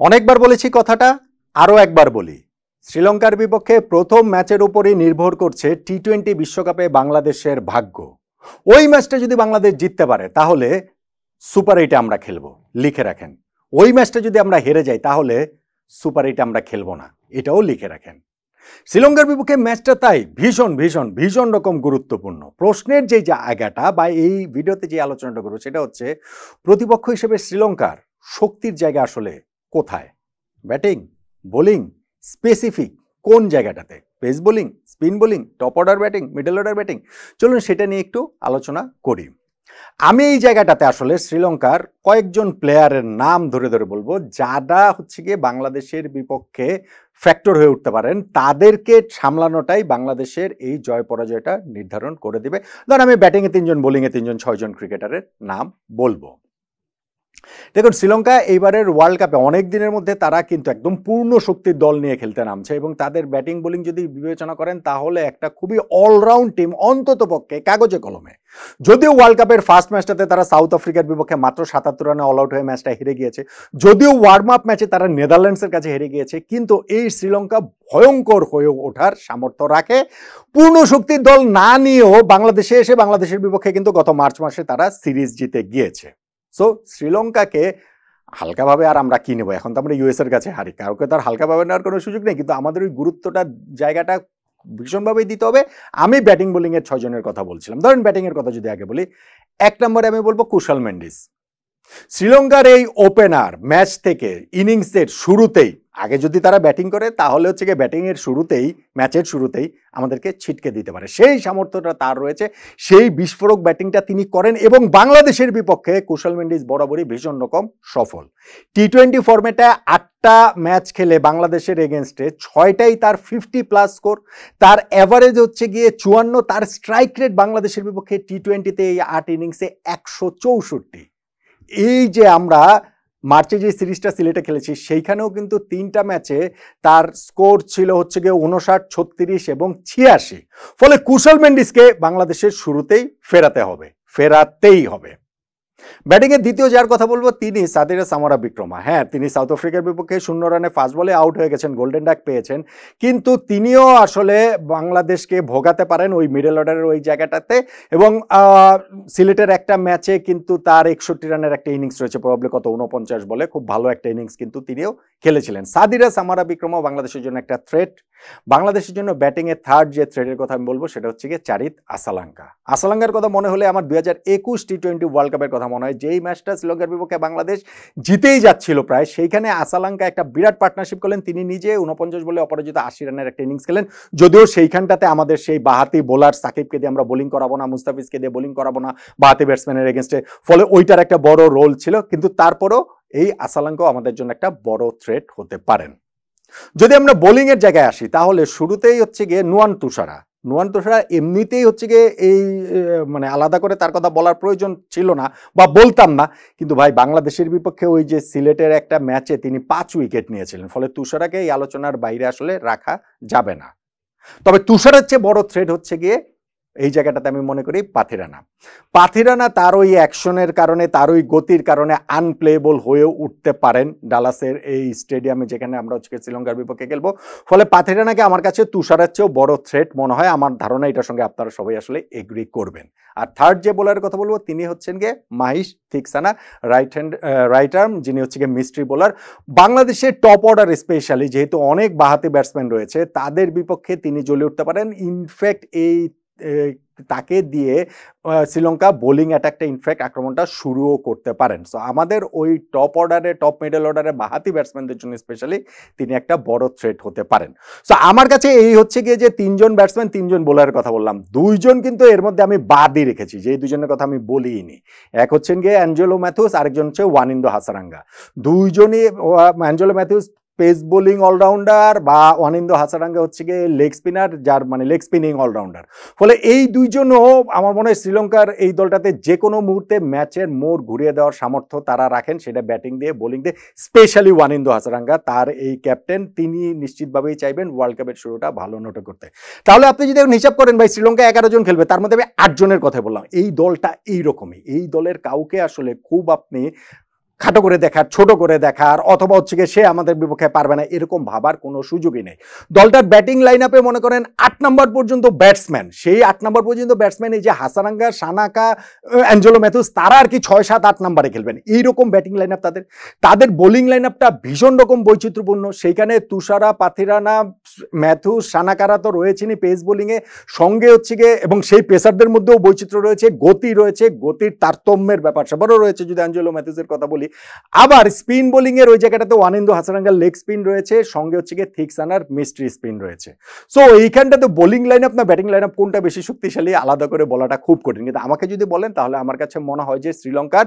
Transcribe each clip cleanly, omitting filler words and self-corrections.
অনেকবার বলেছি কথাটা, আরও একবার বলি। শ্রীলঙ্কার বিপক্ষে প্রথম ম্যাচের উপরই নির্ভর করছে টি-20 বিশ্বকাপে বাংলাদেশের ভাগ্য। ওই ম্যাচটা যদি বাংলাদেশ জিততে পারে তাহলে সুপার এইটে আমরা খেলবো, লিখে রাখেন। ওই ম্যাচটা যদি আমরা হেরে যাই তাহলে সুপার এইটে আমরা খেলবো না, এটাও লিখে রাখেন। শ্রীলঙ্কার বিপক্ষে ম্যাচটা তাই ভীষণ ভীষণ ভীষণ রকম গুরুত্বপূর্ণ। প্রশ্নের যে জায়গাটা বা এই ভিডিওতে যে আলোচনাটা করবো সেটা হচ্ছে প্রতিপক্ষ হিসেবে শ্রীলঙ্কার শক্তির জায়গা আসলে কোথায়? ব্যাটিং, বোলিং, স্পেসিফিক কোন জায়গাটাতে? Pace bowling, spin bowling, top order batting, middle order batting? চলুন সেটা নিয়ে একটু আলোচনা করি। আমি এই জায়গাটাতে আসলে শ্রীলঙ্কার কয়েকজন প্লেয়ারের নাম ধরে ধরে বলবো যারা হচ্ছে গিয়ে বাংলাদেশের বিপক্ষে ফ্যাক্টর হয়ে উঠতে পারেন, তাদেরকে সামলানোটাই বাংলাদেশের এই জয় পরাজয়টা নির্ধারণ করে দিবে। ধর আমি ব্যাটিংয়ে 3 জন, বোলিংয়ে 3 জন, 6 জন ক্রিকেটারের নাম বলবো। দেখুন, শ্রীলঙ্কা এইবারের ওয়ার্ল্ড কাপে অনেক দিনের মধ্যে তারা কিন্তু একদম পূর্ণ শক্তির দল নিয়ে খেলতে নামছে এবং তাদের ব্যাটিং বোলিং যদি বিবেচনা করেন তাহলে একটা খুবই অলরাউন্ড টিম অন্তত পক্ষে কাগজে কলমে। যদিও ওয়ার্ল্ড কাপের ফার্স্ট ম্যাচটাতে তারা সাউথ আফ্রিকার বিপক্ষে মাত্র 77 রানে অল আউট হয়ে ম্যাচটা হেরে গিয়েছে, যদিও ওয়ার্ম আপ ম্যাচে তারা নেদারল্যান্ডসের কাছে হেরে গিয়েছে, কিন্তু এই শ্রীলঙ্কা ভয়ঙ্কর হয়ে ওঠার সামর্থ্য রাখে। পূর্ণ শক্তির দল না নিয়েও বাংলাদেশে এসে বাংলাদেশের বিপক্ষে কিন্তু গত মার্চ মাসে তারা সিরিজ জিতে গিয়েছে। সো শ্রীলঙ্কাকে হালকাভাবে আর আমরা কি নেবো? এখন তো আমরা ইউএস এর কাছে হারি, কাউকে তার হালকাভাবে নেওয়ার কোনো সুযোগ নেই, কিন্তু আমাদের ওই গুরুত্বটা জায়গাটা ভীষণভাবেই দিতে হবে। আমি ব্যাটিং বোলিং এর 6 জনের কথা বলছিলাম। ধরেন ব্যাটিং এর কথা যদি আগে বলি, 1 নম্বরে আমি বলবো কুশল মেন্ডিস। শ্রীলঙ্কার এই ওপেনার ম্যাচ থেকে ইনিংসের শুরুতেই আগে যদি তারা ব্যাটিং করে তাহলে হচ্ছে গিয়ে ব্যাটিং এর শুরুতেই, ম্যাচের শুরুতেই আমাদেরকে ছিটকে দিতে পারে, সেই সামর্থ্যটা তার রয়েছে। সেই বিস্ফোরক ব্যাটিংটা তিনি করেন এবং বাংলাদেশের বিপক্ষে কুশল মেন্ডিস বরাবরই ভীষণ রকম সফল। টি-20 ফরম্যাটে 8টা ম্যাচ খেলে বাংলাদেশের এগেনস্টে 6টাই তার 50+ স্কোর, তার অ্যাভারেজ হচ্ছে গিয়ে 54, তার স্ট্রাইক রেট বাংলাদেশের বিপক্ষে টি-20তে এই 8 ইনিংসে 164। এই যে আমরা মার্চে যে সিরিজটা সিলেটে খেলেছি সেইখানেও কিন্তু 3টা ম্যাচে তার স্কোর ছিল হচ্ছে গিয়ে 59, 36 এবং 86। ফলে কুশল মেন্ডিসকে বাংলাদেশের শুরুতেই ফেরাতেই হবে। ব্যাটিংয়ের দ্বিতীয় যার কথা বলবো তিনি সাদিরা সামরা বিক্রমা। হ্যাঁ, তিনি সাউথ আফ্রিকার বিপক্ষে 0 রানে ফার্স্ট বলে আউট হয়ে গেছেন, গোল্ডেন ডাক পেয়েছেন, কিন্তু তিনিও আসলে বাংলাদেশকে ভোগাতে পারেন ওই মিডল অর্ডারের ওই জায়গাটাতে। এবং সিলেটের একটা ম্যাচে কিন্তু তার 61 রানের একটা ইনিংস রয়েছে, প্রবাবলি কত 49 বলে, খুব ভালো একটা ইনিংস কিন্তু তিনিও খেলেছিলেন। সাদিরা সামরা বিক্রমা বাংলাদেশের জন্য একটা থ্রেট। বাংলাদেশের জন্য ব্যাটিংয়ে থার্ড যে থ্রেটের কথা আমি বলবো সেটা হচ্ছে গিয়ে চারিত আসালাঙ্কা। আসালাঙ্কার কথা মনে হলে আমার 2021 টি-20 ওয়ার্ল্ড কাপের কথা মনে হয়, যেই ম্যাচটা শ্রীলঙ্কার বিপক্ষে বাংলাদেশ জিতেই যাচ্ছিল প্রায়, সেইখানে আসালাঙ্কা একটা বিরাট পার্টনারশিপ করলেন। তিনি নিজে 49 বলে অপরাজিত 80 রানের একটা ইনিংস খেলেন। যদিও সেইখানটাতে আমাদের সেই বাহাতি বোলার সাকিবকে দিয়ে আমরা বোলিং করাবো না, মুস্তাফিজকে দিয়ে বোলিং করাবো না বাহাতি ব্যাটসম্যানের এগেনস্টে, ফলে ওইটার একটা বড় রোল ছিল, কিন্তু তারপরও এই আসালাঙ্কাও আমাদের জন্য একটা বড় থ্রেট হতে পারেন। যদি আমরা বোলিং এর জায়গায় আসি তাহলে শুরুতেই হচ্ছে গিয়ে নুয়ান তুষারা এমনিতেই হচ্ছে গিয়ে এই মানে আলাদা করে তার কথা বলার প্রয়োজন ছিল না বা বলতাম না, কিন্তু ভাই বাংলাদেশের বিপক্ষে ওই যে সিলেটের একটা ম্যাচে তিনি 5 উইকেট নিয়েছিলেন, ফলে তুষারাকে এই আলোচনার বাইরে আসলে রাখা যাবে না। তবে তুষারের চেয়ে বড় থ্রেট হচ্ছে গিয়ে এই জায়গাটাতে আমি মনে করি পাথিরানা তার ওই অ্যাকশনের কারণে, তার ওই গতির কারণে আনপ্লেয়েবল হয়ে উঠতে পারেন ডালাসের এই স্টেডিয়ামে যেখানে আমরা হচ্ছে শ্রীলঙ্কার বিপক্ষে খেলবো। ফলে পাথিরানাকে আমার কাছে তুষারের চেয়েও বড় থ্রেট মনে হয়। আমার ধারণা এটার সঙ্গে আপনারা সবাই আসলে এগ্রি করবেন। আর থার্ড যে বোলারের কথা বলবো তিনি হচ্ছেন গিয়ে মাহিশ থিকসানা, রাইট আর্ম, যিনি হচ্ছে গিয়ে মিস্ট্রি বোলার। বাংলাদেশের টপ অর্ডার স্পেশালি যেহেতু অনেক বাহাতি ব্যাটসম্যান রয়েছে, তাদের বিপক্ষে তিনি জ্বলে উঠতে পারেন। ইনফ্যাক্ট এই তাকে দিয়ে শ্রীলঙ্কা বোলিং অ্যাটাকটা ইনফ্যাক্ট আক্রমণটা শুরুও করতে পারেন। সো আমাদের ওই টপ অর্ডারে, টপ মিডল অর্ডারে বাহাতি ব্যাটসম্যানদের জন্য স্পেশালি তিনি একটা বড় থ্রেট হতে পারেন। সো আমার কাছে এই হচ্ছে গিয়ে যে 3 জন ব্যাটসম্যান, 3 জন বোলারের কথা বললাম, 2 জন কিন্তু এর মধ্যে আমি বাদই রেখেছি, যে 2 জনের কথা আমি বলিনি। এক হচ্ছেন গিয়ে অ্যাঞ্জেলো ম্যাথিউস, আরেকজন হচ্ছে ওয়ানিন্দো হাসারাঙ্গা। 2 জনই, Angelo Mathews pace bowling allrounder বা ওয়ানিন্দো হাসারাঙ্গা হচ্ছে গিয়ে লেগ স্পিনার, যার মানে লেগ স্পিনিং অলরাউন্ডার। ফলে এই 2 জনও আমার মনে হয় শ্রীলঙ্কার এই দলটাতে যে কোনো মুহূর্তে ম্যাচের মোড় ঘুরিয়ে দেওয়ার সামর্থ্য তারা রাখেন, সেটা ব্যাটিং দিয়ে, বোলিং দিয়ে। স্পেশালি ওয়ানিন্দো হাসারাঙ্গা, তার এই ক্যাপ্টেন, তিনি নিশ্চিতভাবেই চাইবেন ওয়ার্ল্ড কাপের শুরুটা ভালো নোটে করতে। তাহলে আপনি যদি এখন হিসাব করেন ভাই, শ্রীলঙ্কা 11 জন খেলবে, তার মধ্যে আমি 8 জনের কথা বললাম। এই দলটা এইরকমই, এই দলের কাউকে আসলে খুব আপনি খাটো করে দেখার, ছোট করে দেখার, অথবা হচ্ছে গিয়ে সে আমাদের বিপক্ষে পারবে না, এরকম ভাবার কোনো সুযোগই নেই। দলটার ব্যাটিং লাইন আপে মনে করেন 8 নম্বর পর্যন্ত ব্যাটসম্যান, সেই 8 নম্বর পর্যন্ত ব্যাটসম্যান এই যে হাসারাঙ্গা, সানাকা, অ্যাঞ্জেলো ম্যাথুস, তারা আর কি 6, 7, 8 নম্বরে খেলবেন, এইরকম ব্যাটিং লাইন আপ তাদের। তাদের বোলিং লাইন আপটা ভীষণ রকম বৈচিত্র্যপূর্ণ, সেইখানে তুষারা, পাথিরানা, ম্যাথুস, সানাকারা তো রয়েছেনই পেস বোলিংয়ে, সঙ্গে হচ্ছে গিয়ে এবং সেই পেসারদের মধ্যেও বৈচিত্র্য রয়েছে, গতি রয়েছে, গতির তারতম্যের ব্যাপার সেবারও রয়েছে যদি অ্যাঞ্জেলো ম্যাথুসের কথা বলি। আবার স্পিন বোলিং এর ওই জায়গাটাতে ওয়ানিন্দু হাসারাঙ্গার লেগ স্পিন রয়েছে, সঙ্গে হচ্ছে গিয়ে থিকসানার মিস্ট্রি স্পিন রয়েছে। সো এইখানটাতে বোলিং লাইন আপ না ব্যাটিং লাইন আপ কোনটা বেশি শক্তিশালী আলাদা করে বলাটা খুব কঠিন, কিন্তু আমাকে যদি বলেন তাহলে আমার কাছে মনে হয় যে শ্রীলঙ্কার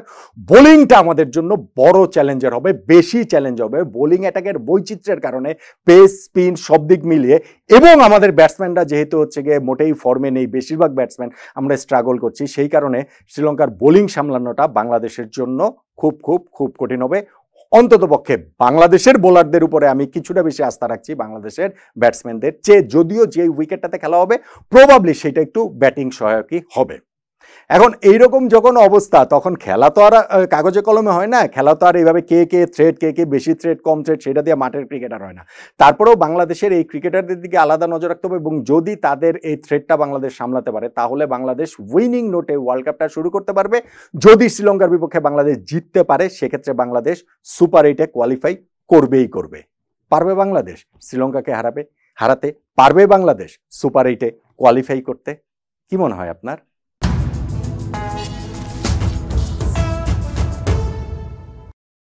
বোলিংটা আমাদের জন্য বড় চ্যালেঞ্জার হবে, বেশি চ্যালেঞ্জ হবে বোলিং অ্যাটাকের বৈচিত্র্যের কারণে, পেস স্পিন সব দিক মিলিয়ে। এবং আমাদের ব্যাটসম্যানরা যেহেতু হচ্ছে গিয়ে মোটেই ফর্মে নেই, বেশিরভাগ ব্যাটসম্যান আমরা স্ট্রাগল করছি, সেই কারণে শ্রীলঙ্কার বোলিং সামলানোটা বাংলাদেশের জন্য খুব খুব খুব কঠিন হবে। অন্ততপক্ষে বাংলাদেশের বোলারদের উপরে আমি কিছুটা বেশি আস্থা রাখছি বাংলাদেশের ব্যাটসম্যানদের চেয়ে, যদিও যে উইকেটটাতে খেলা হবে প্রবাবলি সেটা একটু ব্যাটিং সহায়কই হবে। এখন এইরকম যখন অবস্থা, তখন খেলা তো আর কাগজে কলমে হয় না, খেলা তো আর এইভাবে কে কে থ্রেড, কে কে বেশি থ্রেড কম থ্রেড সেটা দিয়ে মাঠের ক্রিকেটার হয় না। তারপরেও বাংলাদেশের এই ক্রিকেটারদের দিকে আলাদা নজর রাখতে হবে, এবং যদি তাদের এই থ্রেডটা বাংলাদেশ সামলাতে পারে তাহলে বাংলাদেশ উইনিং নোটে ওয়ার্ল্ড কাপটা শুরু করতে পারবে। যদি শ্রীলঙ্কার বিপক্ষে বাংলাদেশ জিততে পারে সেক্ষেত্রে বাংলাদেশ সুপার 8-এ কোয়ালিফাই করবেই করবে। পারবে বাংলাদেশ শ্রীলঙ্কাকে হারাতে পারবে বাংলাদেশ সুপার 8-এ কোয়ালিফাই করতে? কি মনে হয় আপনার?